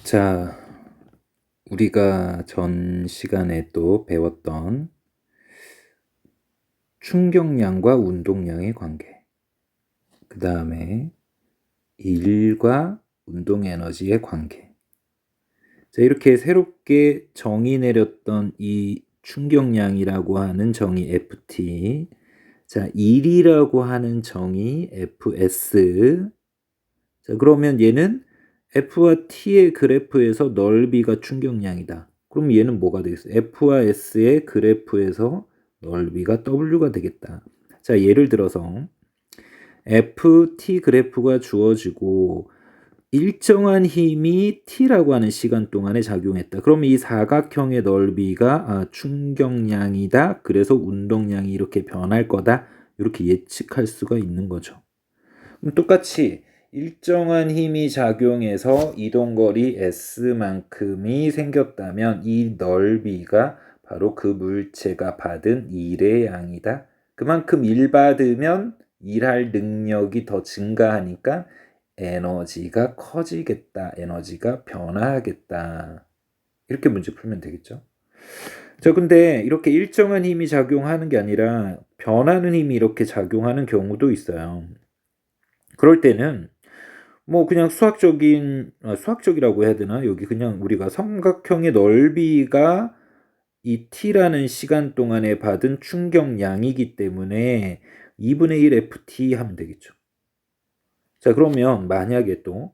자, 우리가 전 시간에 또 배웠던 충격량과 운동량의 관계, 그 다음에 일과 운동 에너지의 관계. 자, 이렇게 새롭게 정의 내렸던 이 충격량이라고 하는 정의 FT, 자, 일이라고 하는 정의 FS. 자, 그러면 얘는 F와 T의 그래프에서 넓이가 충격량이다. 그럼 얘는 뭐가 되겠어요? F와 S의 그래프에서 넓이가 W가 되겠다. 자, 예를 들어서 FT 그래프가 주어지고 일정한 힘이 T라고 하는 시간 동안에 작용했다. 그럼 이 사각형의 넓이가 충격량이다. 그래서 운동량이 이렇게 변할 거다. 이렇게 예측할 수가 있는 거죠. 그럼 똑같이 일정한 힘이 작용해서 이동거리 S만큼이 생겼다면 이 넓이가 바로 그 물체가 받은 일의 양이다. 그만큼 일 받으면 일할 능력이 더 증가하니까 에너지가 커지겠다. 에너지가 변화하겠다. 이렇게 문제 풀면 되겠죠. 자, 근데 이렇게 일정한 힘이 작용하는 게 아니라 변하는 힘이 이렇게 작용하는 경우도 있어요. 그럴 때는 뭐 그냥 수학적이라고 해야 되나? 여기 그냥 우리가 삼각형의 넓이가 이 t라는 시간 동안에 받은 충격량이기 때문에 2분의 1 ft 하면 되겠죠. 자, 그러면 만약에 또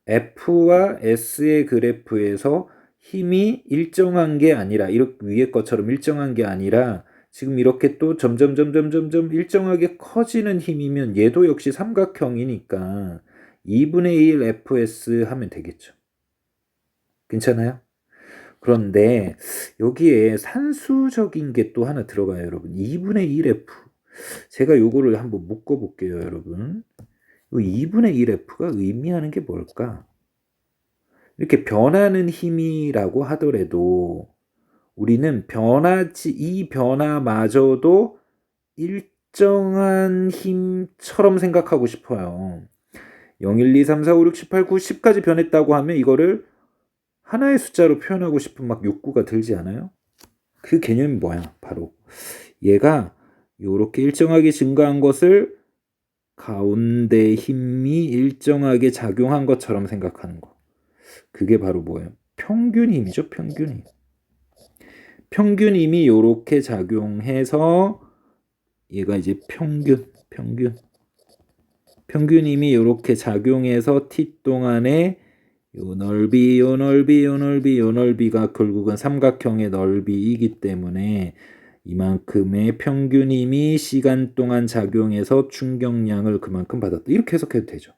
F와 S의 그래프에서 힘이 일정한 게 아니라 이렇게 위에 것처럼 일정한 게 아니라 지금 이렇게 또 점점 일정하게 커지는 힘이면 얘도 역시 삼각형이니까 2분의 1 FS 하면 되겠죠. 괜찮아요? 그런데 여기에 산수적인 게 또 하나 들어가요, 여러분. 2분의 1 F. 제가 요거를 한번 묶어 볼게요, 여러분. 2분의 1 F가 의미하는 게 뭘까? 이렇게 변하는 힘이라고 하더라도 우리는 이 변화마저도 일정한 힘처럼 생각하고 싶어요. 0, 1, 2, 3, 4, 5, 6, 7, 8, 9, 10까지 변했다고 하면 이거를 하나의 숫자로 표현하고 싶은 막 욕구가 들지 않아요? 그 개념이 뭐야? 바로 얘가 이렇게 일정하게 증가한 것을 가운데 힘이 일정하게 작용한 것처럼 생각하는 거. 그게 바로 뭐예요? 평균 힘이죠, 평균 힘. 평균 힘이 이렇게 작용해서 얘가 이제 평균 힘이 이렇게 작용해서 t 동안에 요 넓이가 결국은 삼각형의 넓이이기 때문에 이만큼의 평균 힘이 시간 동안 작용해서 충격량을 그만큼 받았다. 이렇게 해석해도 되죠.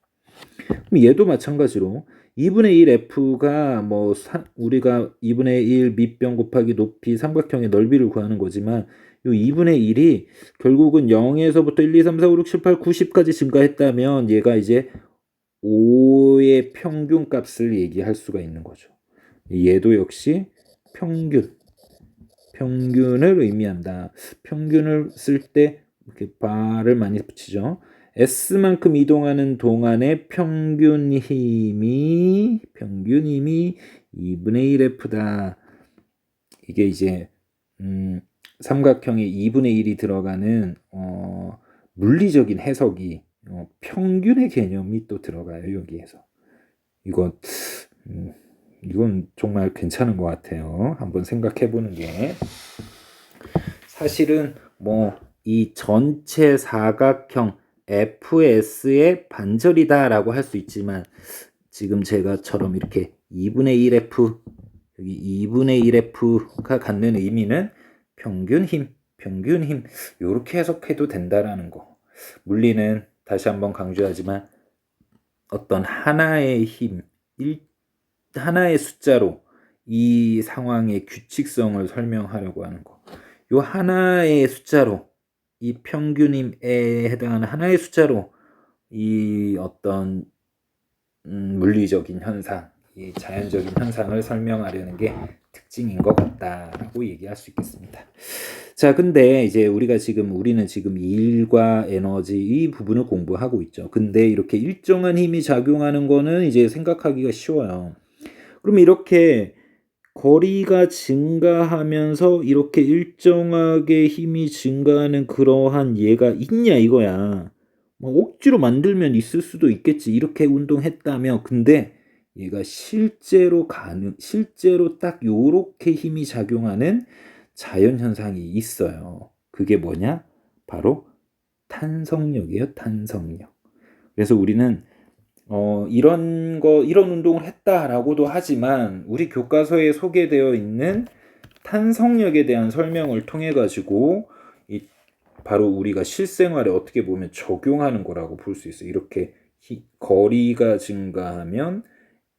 그럼 얘도 마찬가지로 2분의 1 F가 뭐 우리가 2분의 1 밑변 곱하기 높이 삼각형의 넓이를 구하는 거지만 이 2분의 1이 결국은 0에서부터 1, 2, 3, 4, 5, 6, 7, 8, 9, 10까지 증가했다면 얘가 이제 5의 평균 값을 얘기할 수가 있는 거죠. 얘도 역시 평균을 의미한다. 평균을 쓸 때 이렇게 발을 많이 붙이죠. S만큼 이동하는 동안의 평균 힘이 2분의 1 F다. 이게 이제 삼각형에 2분의 1이 들어가는 물리적인 해석이 평균의 개념이 또 들어가요, 여기에서. 이건 정말 괜찮은 것 같아요. 한번 생각해 보는 게. 사실은 뭐 이 전체 사각형 FS의 반절이다라고 할 수 있지만 지금 제가처럼 이렇게 2분의 1 F 여기 2분의 1 F가 갖는 의미는 평균 힘 이렇게 해석해도 된다라는 거. 물리는 다시 한번 강조하지만 어떤 하나의 힘, 하나의 숫자로 이 상황의 규칙성을 설명하려고 하는 거. 요 하나의 숫자로 이 평균임에 해당하는 하나의 숫자로 이 어떤 물리적인 현상, 이 자연적인 현상을 설명하려는 게 특징인 것 같다라고 얘기할 수 있겠습니다. 자, 근데 이제 우리는 지금 일과 에너지 이 부분을 공부하고 있죠. 근데 이렇게 일정한 힘이 작용하는 거는 이제 생각하기가 쉬워요. 그럼 이렇게 거리가 증가하면서 이렇게 일정하게 힘이 증가하는 그러한 예가 있냐 이거야. 뭐 억지로 만들면 있을 수도 있겠지. 이렇게 운동했다며. 근데 얘가 실제로 딱 요렇게 힘이 작용하는 자연 현상이 있어요. 그게 뭐냐? 바로 탄성력이에요, 탄성력. 그래서 우리는 이런 운동을 했다라고도 하지만 우리 교과서에 소개되어 있는 탄성력에 대한 설명을 통해 가지고 바로 우리가 실생활에 어떻게 보면 적용하는 거라고 볼 수 있어요. 이렇게 거리가 증가하면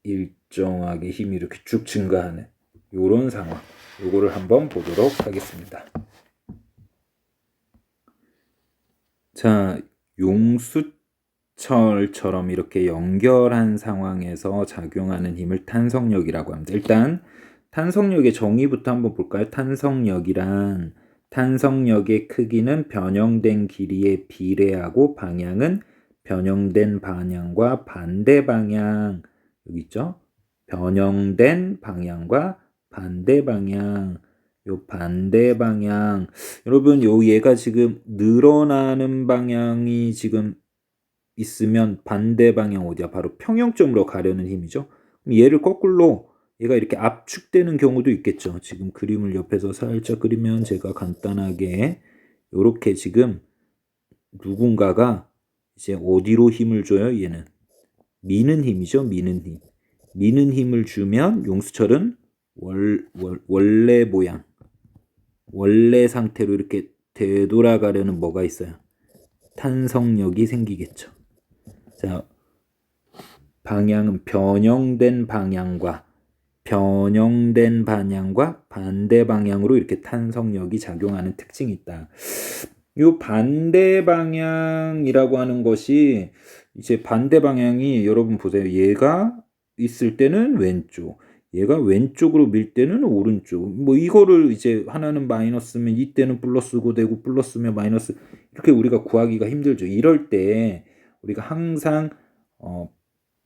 일정하게 힘이 이렇게 쭉 증가하는 요런 상황. 요거를 한번 보도록 하겠습니다. 자, 용수철처럼 이렇게 연결한 상황에서 작용하는 힘을 탄성력이라고 합니다. 일단 탄성력의 정의부터 한번 볼까요? 탄성력의 크기는 변형된 길이에 비례하고 방향은 변형된 방향과 반대 방향. 여기 있죠? 변형된 방향과 반대 방향. 요 반대 방향. 여러분, 얘가 지금 늘어나는 방향이 지금 있으면 반대 방향 어디야? 바로 평형점으로 가려는 힘이죠. 그럼 얘를 거꾸로 얘가 이렇게 압축되는 경우도 있겠죠. 지금 그림을 옆에서 살짝 그리면 제가 간단하게 요렇게 지금 누군가가 이제 어디로 힘을 줘요? 얘는 미는 힘이죠. 미는 힘. 미는 힘을 주면 용수철은 원래 모양, 원래 상태로 이렇게 되돌아가려는 뭐가 있어요? 탄성력이 생기겠죠. 자, 방향은 변형된 방향과 반대 방향으로 이렇게 탄성력이 작용하는 특징이 있다. 요 반대 방향이라고 하는 것이 이제 반대 방향이 여러분 보세요. 얘가 있을 때는 왼쪽, 얘가 왼쪽으로 밀 때는 오른쪽. 뭐 이거를 이제 하나는 마이너스면 이때는 플러스고 되고 플러스면 마이너스, 이렇게 우리가 구하기가 힘들죠. 이럴 때 우리가 항상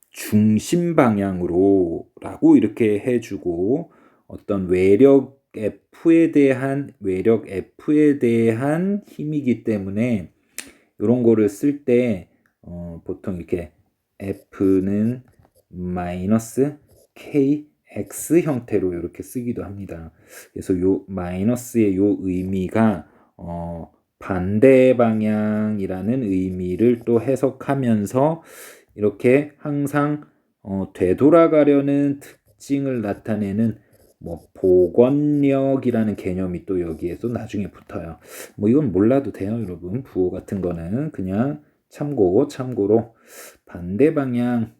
중심 방향으로라고 이렇게 해주고 어떤 외력 F에 대한 힘이기 때문에 이런 거를 쓸 때 보통 이렇게 F는 마이너스 KX 형태로 이렇게 쓰기도 합니다. 그래서 요 마이너스의 요 의미가 반대 방향이라는 의미를 또 해석하면서 이렇게 항상 되돌아가려는 특징을 나타내는 뭐 복원력이라는 개념이 또 여기에서 나중에 붙어요. 뭐 이건 몰라도 돼요, 여러분. 부호 같은 거는 그냥 참고로 반대 방향.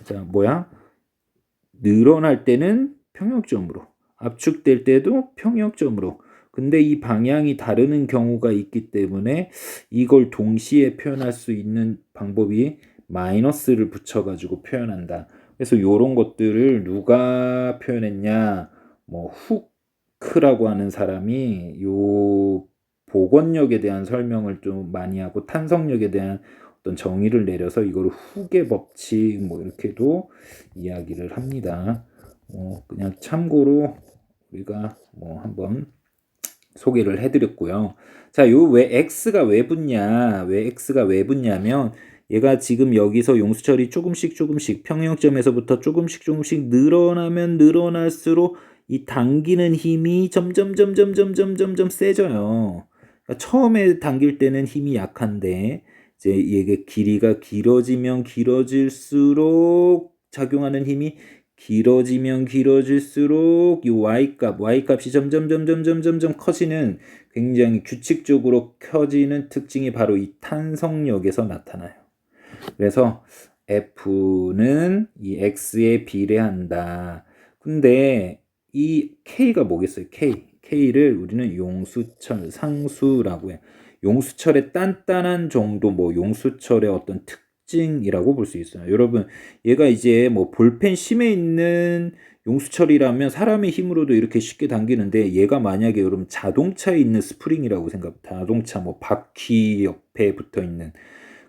자, 뭐야? 늘어날 때는 평형점으로, 압축될 때도 평형점으로. 근데 이 방향이 다르는 경우가 있기 때문에 이걸 동시에 표현할 수 있는 방법이 마이너스를 붙여가지고 표현한다. 그래서 이런 것들을 누가 표현했냐? 뭐 후크라고 하는 사람이 요 복원력에 대한 설명을 좀 많이 하고 탄성력에 대한 어떤 정의를 내려서 이걸 후계 법칙 뭐 이렇게도 이야기를 합니다. 그냥 참고로 우리가 뭐 한번 소개를 해드렸고요. 자, 왜 x가 왜 붙냐면 얘가 지금 여기서 용수철이 조금씩 평형점에서부터 조금씩 늘어나면 늘어날수록 이 당기는 힘이 점점 세져요. 그러니까 처음에 당길 때는 힘이 약한데 이제 이게 길이가 길어지면 길어질수록 작용하는 힘이 길어질수록 이 y값이 점점 커지는, 굉장히 규칙적으로 커지는 특징이 바로 이 탄성력에서 나타나요. 그래서 F는 이 X에 비례한다. 근데 이 K가 뭐겠어요? K를 우리는 용수철, 상수라고 해요. 용수철의 단단한 정도, 뭐 용수철의 어떤 특징이라고 볼 수 있어요. 여러분, 얘가 이제 뭐 볼펜 심에 있는 용수철이라면 사람의 힘으로도 이렇게 쉽게 당기는데, 얘가 만약에 여러분 자동차에 있는 스프링이라고 자동차 뭐 바퀴 옆에 붙어 있는,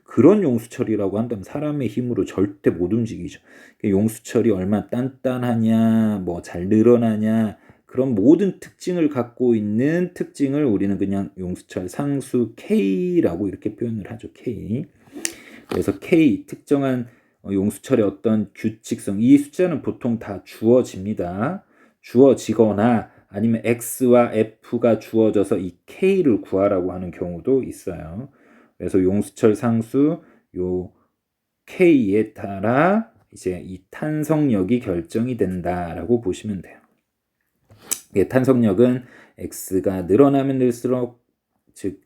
그런 용수철이라고 한다면 사람의 힘으로 절대 못 움직이죠. 용수철이 얼마나 단단하냐, 뭐 잘 늘어나냐, 그런 모든 특징을 갖고 있는 특징을 우리는 그냥 용수철 상수 K라고 이렇게 표현을 하죠. K. 그래서 K, 특정한 용수철의 어떤 규칙성, 이 숫자는 보통 다 주어집니다. 주어지거나 아니면 X와 F가 주어져서 이 K를 구하라고 하는 경우도 있어요. 그래서 용수철 상수 요 K에 따라 이제 이 탄성력이 결정이 된다라고 보시면 돼요. 탄성력은 X가 늘어나면 늘수록, 즉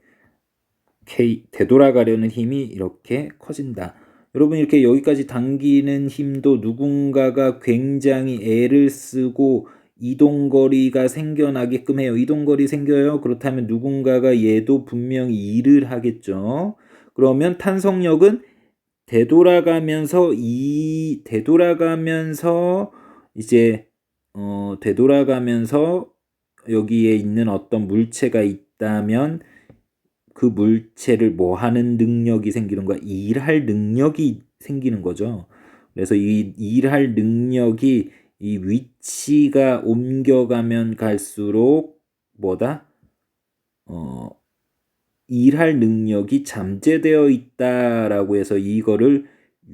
K, 되돌아가려는 힘이 이렇게 커진다. 여러분, 이렇게 여기까지 당기는 힘도 누군가가 굉장히 애를 쓰고 이동거리가 생겨나게끔 해요. 이동거리 생겨요. 그렇다면 누군가가 얘도 분명히 일을 하겠죠. 그러면 탄성력은 되돌아가면서 여기에 있는 어떤 물체가 있다면 그 물체를 뭐 하는 능력이 생기는 거야? 일할 능력이 생기는 거죠. 그래서 이 일할 능력이 이 위치가 옮겨가면 갈수록 뭐다? 일할 능력이 잠재되어 있다라고 해서 이거를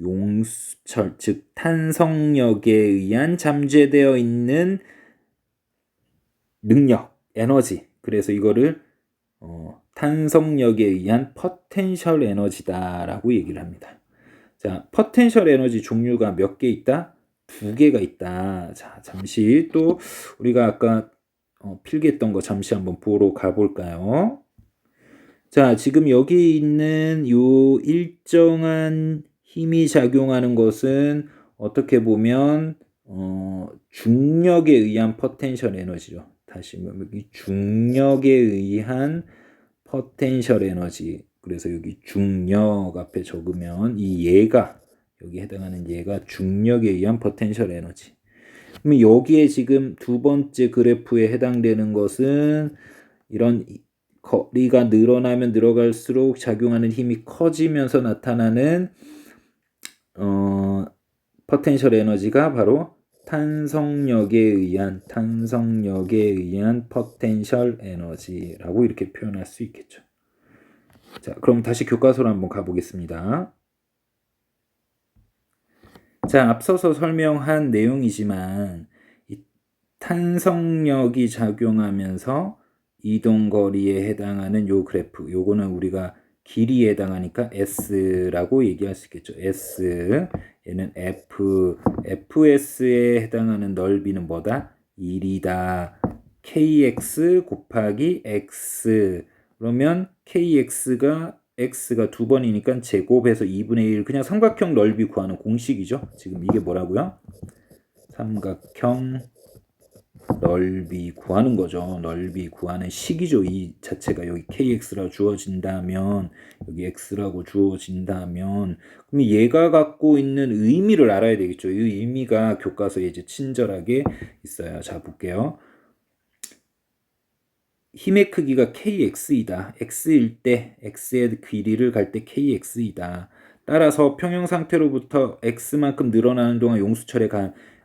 용수철, 즉 탄성력에 의한 잠재되어 있는 능력, 에너지. 그래서 이거를 탄성력에 의한 포텐셜 에너지다라고 얘기를 합니다. 자, 포텐셜 에너지 종류가 몇 개 있다? 2개가 있다. 자, 잠시 또 우리가 아까 필기했던 거 잠시 한번 보러 가볼까요? 자, 지금 여기 있는 요 일정한 힘이 작용하는 것은 어떻게 보면 중력에 의한 포텐셜 에너지죠. 다시 여기 중력에 의한 포텐셜 에너지. 그래서 여기 중력 앞에 적으면 이 얘가, 여기 해당하는 얘가 중력에 의한 포텐셜 에너지. 그럼 여기에 지금 두 번째 그래프에 해당되는 것은 이런 거리가 늘어나면 늘어갈수록 작용하는 힘이 커지면서 나타나는 포텐셜 에너지가 바로 탄성력에 의한 포텐셜 에너지라고 이렇게 표현할 수 있겠죠. 자, 그럼 다시 교과서로 한번 가보겠습니다. 자, 앞서서 설명한 내용이지만 이 탄성력이 작용하면서 이동거리에 해당하는 요 그래프, 요거는 우리가 길이에 해당하니까 S라고 얘기할 수 있겠죠. S, 얘는 FS에 해당하는 넓이는 뭐다? 1이다. KX 곱하기 X. 그러면 KX가 X가 2번이니까 제곱해서 2분의 1. 그냥 삼각형 넓이 구하는 공식이죠. 지금 이게 뭐라고요? 삼각형 넓이 구하는 거죠. 넓이 구하는 식이죠. 이 자체가 여기 KX라고 주어진다면, 여기 X라고 주어진다면, 그럼 얘가 갖고 있는 의미를 알아야 되겠죠. 이 의미가 교과서에 이제 친절하게 있어요. 자, 볼게요. 힘의 크기가 KX이다. X일 때, X의 길이를 갈 때 KX이다. 따라서 평형 상태로부터 X만큼 늘어나는 동안 용수철의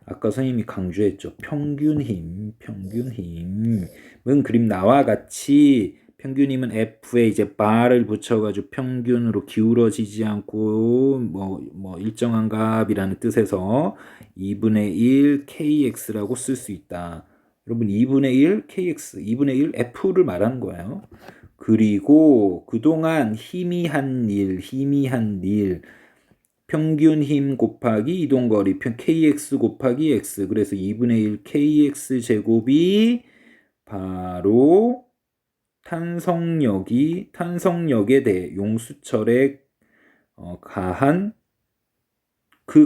아까 선생님이 강조했죠. 평균 힘은 그림 나와 같이 평균 힘은 F에 이제 바를 붙여가지고 평균으로 기울어지지 않고 뭐 일정한 값이라는 뜻에서 2분의 1 KX라고 쓸 수 있다. 여러분 2분의 1 KX, 2분의 1 F를 말하는 거예요. 그리고 그동안 힘이 한 일, 평균 힘 곱하기 이동거리, KX 곱하기 X. 그래서 2분의 1 KX 제곱이 바로 탄성력에 대해 용수철에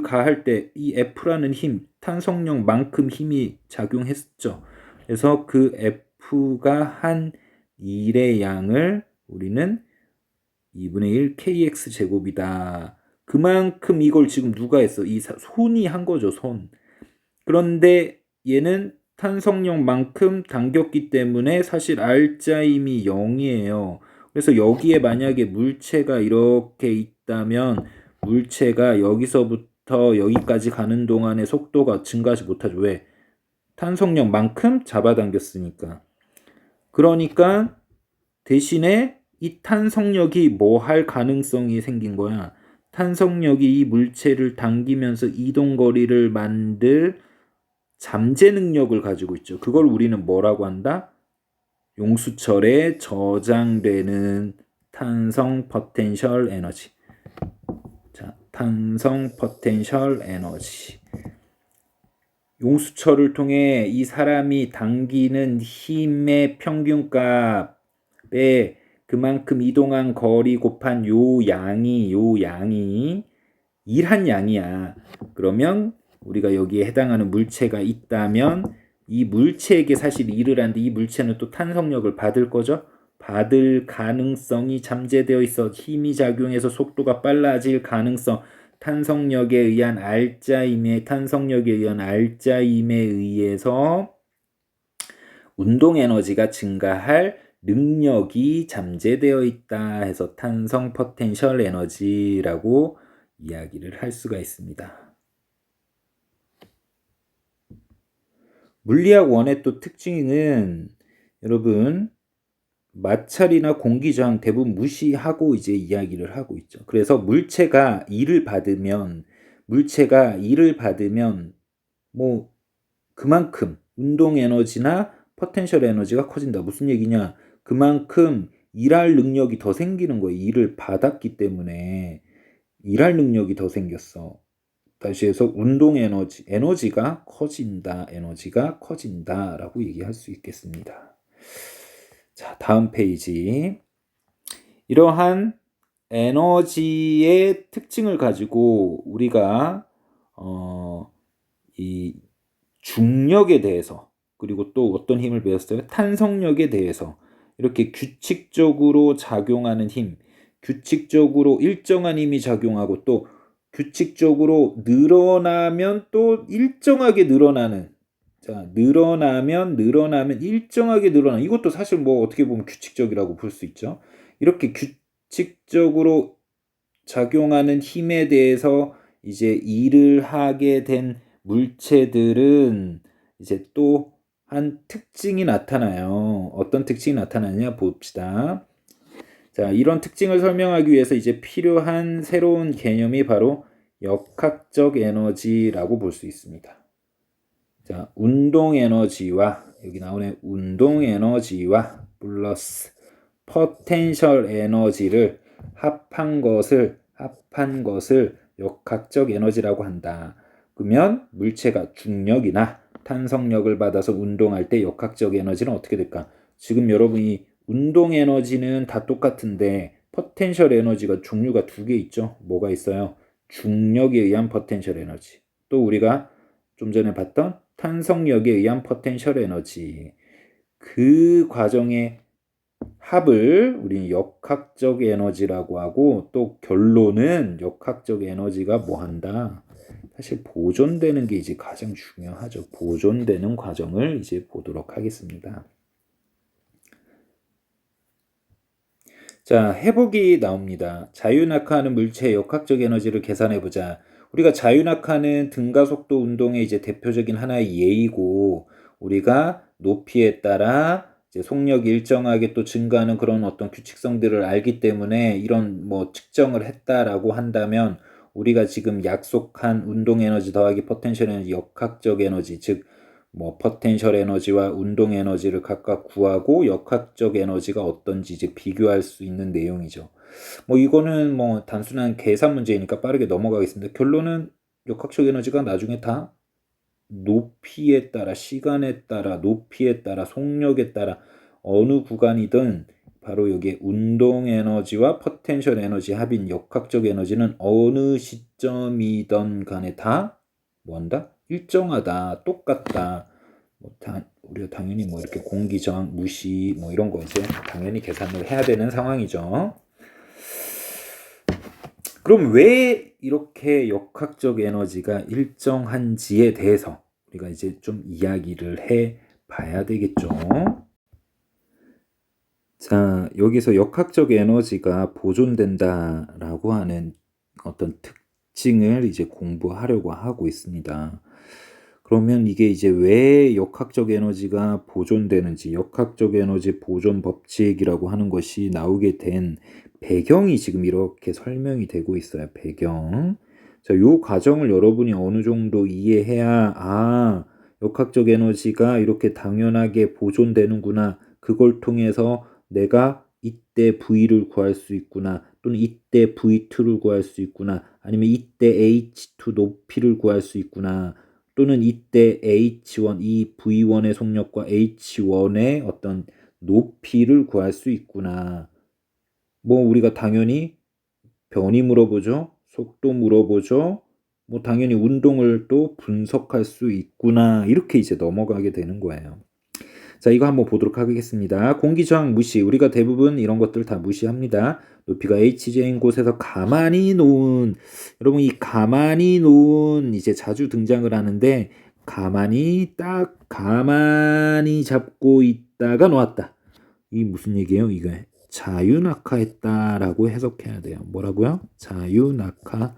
가할 때 이 F라는 힘, 탄성력만큼 힘이 작용했죠. 그래서 그 F가 한 일의 양을 우리는 2분의 1 KX 제곱이다. 그만큼 이걸 지금 누가 했어? 이 손이 한 거죠, 손. 그런데 얘는 탄성력만큼 당겼기 때문에 사실 R자임이 0이에요. 그래서 여기에 만약에 물체가 이렇게 있다면 물체가 여기서부터 여기까지 가는 동안의 속도가 증가하지 못하죠. 왜? 탄속력만큼 잡아당겼으니까. 그러니까 대신에 이 탄성력이 뭐 할 가능성이 생긴 거야. 탄성력이 이 물체를 당기면서 이동거리를 만들 잠재 능력을 가지고 있죠. 그걸 우리는 뭐라고 한다? 용수철에 저장되는 탄성 포텐셜 에너지. 자, 탄성 포텐셜 에너지. 용수철을 통해 이 사람이 당기는 힘의 평균값에 그만큼 이동한 거리 곱한 요 양이 일한 양이야. 그러면 우리가 여기에 해당하는 물체가 있다면 이 물체에게 사실 일을 하는데 이 물체는 또 탄성력을 받을 거죠. 받을 가능성이 잠재되어 있어. 힘이 작용해서 속도가 빨라질 가능성. 탄성력에 의한 알짜임에 의해서 운동 에너지가 증가할 능력이 잠재되어 있다 해서 탄성 포텐셜 에너지라고 이야기를 할 수가 있습니다. 물리학 원의 또 특징은 여러분 마찰이나 공기저항 대부분 무시하고 이제 이야기를 하고 있죠. 그래서 물체가 일을 받으면 뭐 그만큼 운동 에너지나 포텐셜 에너지가 커진다. 무슨 얘기냐? 그만큼 일할 능력이 더 생기는 거예요. 일을 받았기 때문에 일할 능력이 더 생겼어. 다시 해서 운동 에너지가 커진다라고 얘기할 수 있겠습니다. 자, 다음 페이지. 이러한 에너지의 특징을 가지고 우리가 이 중력에 대해서 그리고 또 어떤 힘을 배웠어요? 탄성력에 대해서 이렇게 규칙적으로 작용하는 힘, 규칙적으로 일정한 힘이 작용하고 또 규칙적으로 늘어나면 또 일정하게 늘어나는 자, 늘어나면 일정하게 늘어나는 이것도 사실 뭐 어떻게 보면 규칙적이라고 볼 수 있죠. 이렇게 규칙적으로 작용하는 힘에 대해서 이제 일을 하게 된 물체들은 이제 또 한 특징이 나타나요. 어떤 특징이 나타나느냐 봅시다. 자, 이런 특징을 설명하기 위해서 이제 필요한 새로운 개념이 바로 역학적 에너지라고 볼 수 있습니다. 자, 운동 에너지와 여기 나오는 운동 에너지와 플러스 포텐셜 에너지를 합한 것을 역학적 에너지라고 한다. 그러면 물체가 중력이나 탄성력을 받아서 운동할 때 역학적 에너지는 어떻게 될까? 지금 여러분이 운동 에너지는 다 똑같은데 포텐셜 에너지가 종류가 두 개 있죠. 뭐가 있어요? 중력에 의한 포텐셜 에너지. 또 우리가 좀 전에 봤던 탄성력에 의한 포텐셜 에너지. 그 과정의 합을 우리 역학적 에너지라고 하고 또 결론은 역학적 에너지가 뭐 한다? 사실 보존되는 게 이제 가장 중요하죠. 보존되는 과정을 이제 보도록 하겠습니다. 자, 해보기 나옵니다. 자유낙하하는 물체의 역학적 에너지를 계산해보자. 우리가 자유낙하는 등가속도 운동의 이제 대표적인 하나의 예이고 우리가 높이에 따라 이제 속력이 일정하게 또 증가하는 그런 어떤 규칙성들을 알기 때문에 이런 뭐 측정을 했다라고 한다면 우리가 지금 약속한 운동 에너지 더하기 포텐셜 에너지 역학적 에너지 즉 뭐 포텐셜 에너지와 운동 에너지를 각각 구하고 역학적 에너지가 어떤지 이제 비교할 수 있는 내용이죠. 뭐 이거는 뭐 단순한 계산 문제이니까 빠르게 넘어가겠습니다. 결론은 역학적 에너지가 나중에 다 높이에 따라 시간에 따라 높이에 따라 속력에 따라 어느 구간이든 바로 여기에 운동 에너지와 포텐셜 에너지 합인 역학적 에너지는 어느 시점이든 간에 다 뭐한다? 일정하다, 똑같다. 뭐 우리가 당연히 뭐 이렇게 공기저항 무시 뭐 이런 거 이제 당연히 계산을 해야 되는 상황이죠. 그럼 왜 이렇게 역학적 에너지가 일정한지에 대해서 우리가 이제 좀 이야기를 해 봐야 되겠죠. 자, 여기서 역학적 에너지가 보존된다라고 하는 어떤 특징을 이제 공부하려고 하고 있습니다. 그러면 이게 이제 왜 역학적 에너지가 보존되는지, 역학적 에너지 보존 법칙이라고 하는 것이 나오게 된 배경이 지금 이렇게 설명이 되고 있어요. 배경. 자, 요 과정을 여러분이 어느 정도 이해해야, 역학적 에너지가 이렇게 당연하게 보존되는구나. 그걸 통해서 내가 이때 V를 구할 수 있구나. 또는 이때 V2를 구할 수 있구나. 아니면 이때 H2 높이를 구할 수 있구나. 또는 이때 H1, 이 V1의 속력과 H1의 어떤 높이를 구할 수 있구나. 뭐 우리가 당연히 변이 물어보죠. 속도 물어보죠. 뭐 당연히 운동을 또 분석할 수 있구나. 이렇게 이제 넘어가게 되는 거예요. 자, 이거 한번 보도록 하겠습니다. 공기 저항 무시. 우리가 대부분 이런 것들 다 무시합니다. 높이가 hg인 곳에서 가만히 놓은, 여러분 이 가만히 놓은 이제 자주 등장을 하는데, 가만히 잡고 있다가 놓았다. 이 무슨 얘기예요? 이게 자유낙하했다라고 해석해야 돼요. 뭐라고요? 자유낙하.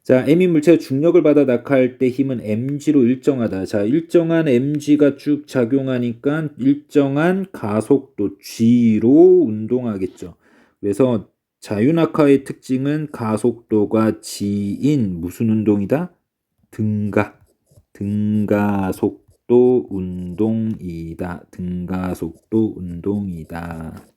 자, M인 물체가 중력을 받아 낙하할 때 힘은 mg로 일정하다. 자, 일정한 mg가 쭉 작용하니까 일정한 가속도 g로 운동하겠죠. 그래서 자유낙하의 특징은 가속도가 g인 무슨 운동이다? 등가속도 운동이다. 등가속도 운동이다.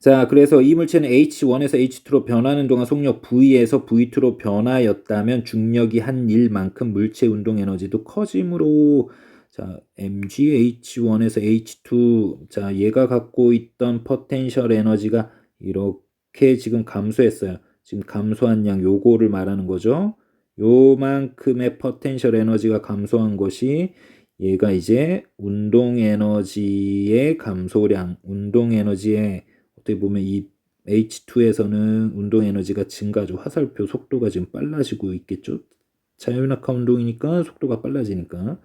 자, 그래서 이 물체는 H1에서 H2로 변하는 동안 속력 V에서 V2로 변하였다면 중력이 한 일만큼 물체 운동 에너지도 커지므로, 자, mgh1에서 h2, 자, 얘가 갖고 있던 포텐셜 에너지가 이렇게 지금 감소했어요. 지금 감소한 양 요거를 말하는 거죠. 요만큼의 포텐셜 에너지가 감소한 것이 얘가 이제 운동 에너지의 감소량, 운동 에너지의 어떻게 보면 이 H2에서는 운동 에너지가 증가죠. 화살표 속도가 지금 빨라지고 있겠죠. 자유낙하 운동이니까 속도가 빨라지니까.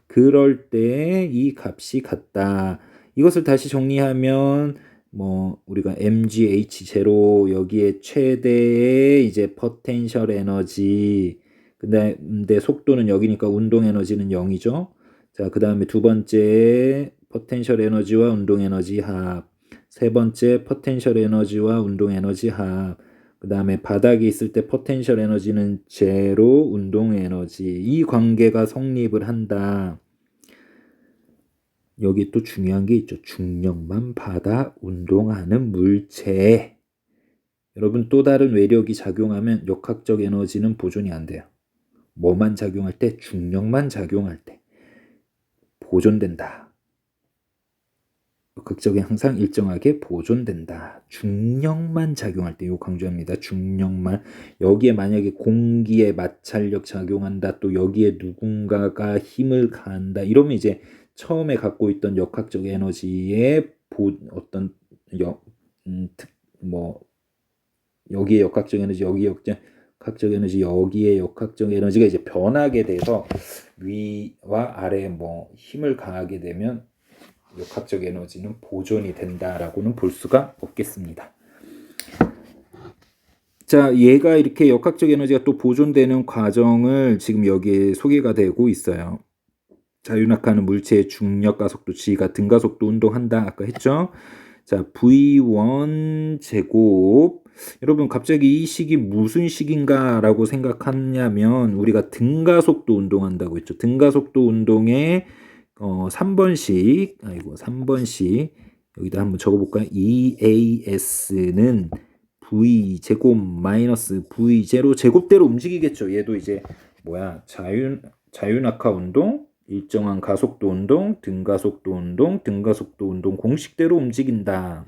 그럴 때 이 값이 같다. 이것을 다시 정리하면 뭐 우리가 mgh0 여기에 최대의 이제 포텐셜 에너지, 근데 속도는 여기니까 운동 에너지는 0이죠. 자, 그 다음에 두 번째 포텐셜 에너지와 운동 에너지 합. 세 번째 포텐셜 에너지와 운동 에너지 합. 그 다음에 바닥에 있을 때 포텐셜 에너지는 제로, 운동 에너지. 이 관계가 성립을 한다. 여기 또 중요한 게 있죠. 중력만 받아 운동하는 물체에 여러분 또 다른 외력이 작용하면 역학적 에너지는 보존이 안 돼요. 뭐만 작용할 때? 중력만 작용할 때 보존된다. 극적이 항상 일정하게 보존된다. 중력만 작용할 때, 요 강조합니다. 중력만. 여기에 만약에 공기의 마찰력 작용한다, 또 여기에 누군가가 힘을 가한다, 이러면 이제 처음에 갖고 있던 역학적 에너지의 어떤 뭐 여기에 역학적 에너지, 여기에 역학적 에너지, 여기에 역학적 에너지가 이제 변하게 돼서 위와 아래에 뭐 힘을 가하게 되면 역학적 에너지는 보존이 된다라고는 볼 수가 없겠습니다. 자, 얘가 이렇게 역학적 에너지가 또 보존되는 과정을 지금 여기에 소개가 되고 있어요. 자유낙하는 물체의 중력 가속도 g가 등가속도 운동한다. 아까 했죠? 자, V1 제곱. 여러분 갑자기 이 식이 무슨 식인가라고 생각하냐면 우리가 등가속도 운동한다고 했죠. 등가속도 운동에 3번씩 여기다 한번 적어볼까요? EAS는 V 제곱 마이너스 V0 제곱대로 움직이겠죠. 얘도 이제 뭐야? 자유낙하 운동, 일정한 가속도 운동, 등가속도 운동 공식대로 움직인다.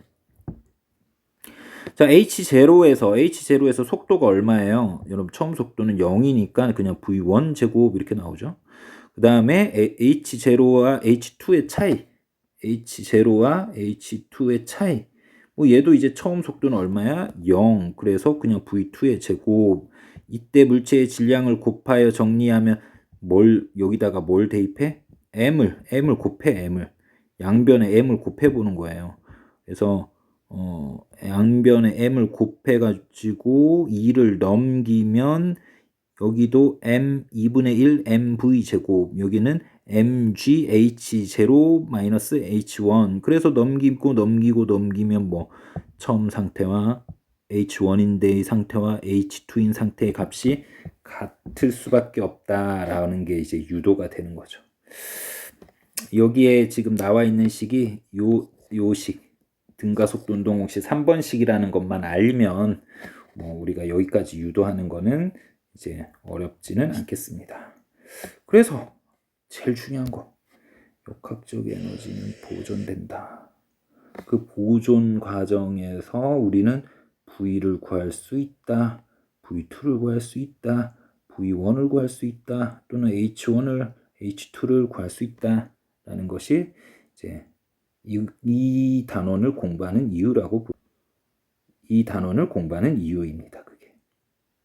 자, H0에서 속도가 얼마예요? 여러분 처음 속도는 0이니까 그냥 V1 제곱 이렇게 나오죠. 그 다음에 H0와 H2의 차이, H0와 H2의 차이. 뭐 얘도 이제 처음 속도는 얼마야? 0. 그래서 그냥 V2의 제곱. 이때 물체의 질량을 곱하여 정리하면 여기다가 뭘 대입해? M을 곱해, M을. 양변에 m을 곱해 보는 거예요. 그래서 양변에 m을 곱해 가지고 2를 넘기면 여기도 m 2분의 1 mv 제곱, 여기는 mg h0 마이너스 h1. 그래서 넘기면 뭐 처음 상태와 h1인데의 상태와 h2인 상태의 값이 같을 수밖에 없다라는 게 이제 유도가 되는 거죠. 여기에 지금 나와 있는 식이 요식 등가속도 운동공식 3번식이라는 것만 알면 뭐 우리가 여기까지 유도하는 거는 이제 어렵지는 않겠습니다. 그래서 제일 중요한 거, 역학적 에너지는 보존된다. 그 보존 과정에서 우리는 V를 구할 수 있다, V2를 구할 수 있다, V1을 구할 수 있다, 또는 H1을 H2를 구할 수 있다 라는 것이 이제 이 단원을 공부하는 이유입니다.